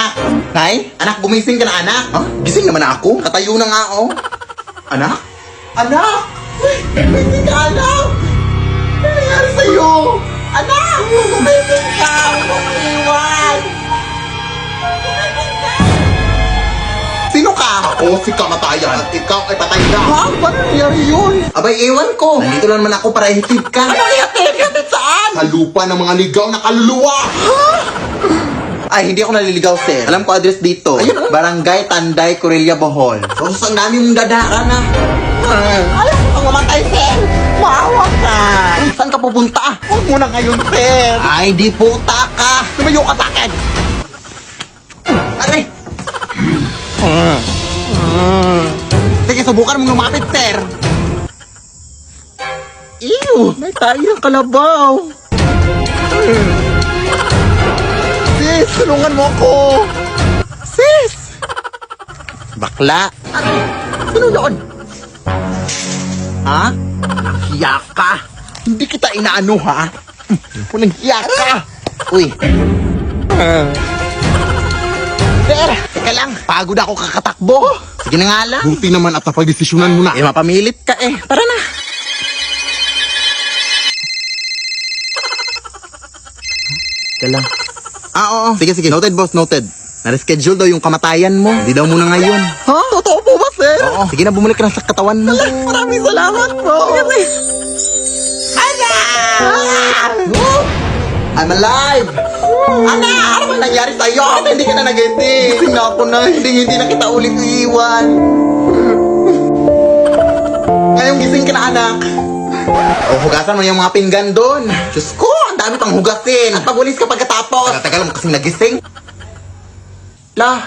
Anak! Nay? Anak, gumising ka na, anak! Ha? Gising naman ako. Katayo na nga, oh! Anak? Anak! Gumising ka, anak! Ano nangyari sa'yo? Anak! Gumising ka! Huwag mo iwan! Sino ka? Ako si kamatayan at ikaw ay patay na. Ha? Paano nangyari yun? Abay, ewan ko. Nandito lang naman ako para ihatid ka. Ano ihatid? Ihatid saan? Sa lupa ng mga ligaw na kaluluwa. Ay, hindi ako naliligaw, sir. Alam ko address dito. Ayun, oh. Barangay Tanday, Corella, Bohol. So, ang dami mong dadaka na. Ayaw ko kang mamatay, sir. Maawa ka. Saan ka pupunta? Huwag mo na ngayon, sir. Ay, di puta ka. Lumayo ka sa akin. Aray. Sige, subukan mong lumapit, sir. Ew, may tayo ng kalabaw. Sis, tulungan mo ako. Sis. Bakla. Sino yun? Ha? Hiya ka. Hindi kita inaano, ha? Walang hiya ka. Uy, Sir, teka lang. Pagod ako kakatakbo. sige na nga lang. Buti naman at napagdesisyonan mo na. Eh, mapamilit ka eh. Tara na. Teka lang. Oo. Sige, sige. Noted, boss. Noted. Na-reschedule daw yung kamatayan mo. Hindi daw muna ngayon. Ha? Totoo po ba, sir? Oo. Sige na, bumalik ka na sa katawan mo. Maraming salamat po. I'm alive! Ana, ano ba nangyari sa'yo? Hindi ka na nag-hindi. Gising na ako na. Hindi na kita ulit iiwan. Ngayong gising ka na, anak. O, hugasan mo yung mga pinggan doon. Diyos ko, ang dami pang hugasin. At pagulis ka pagkatapos. Tagal mo kasing nagising. La,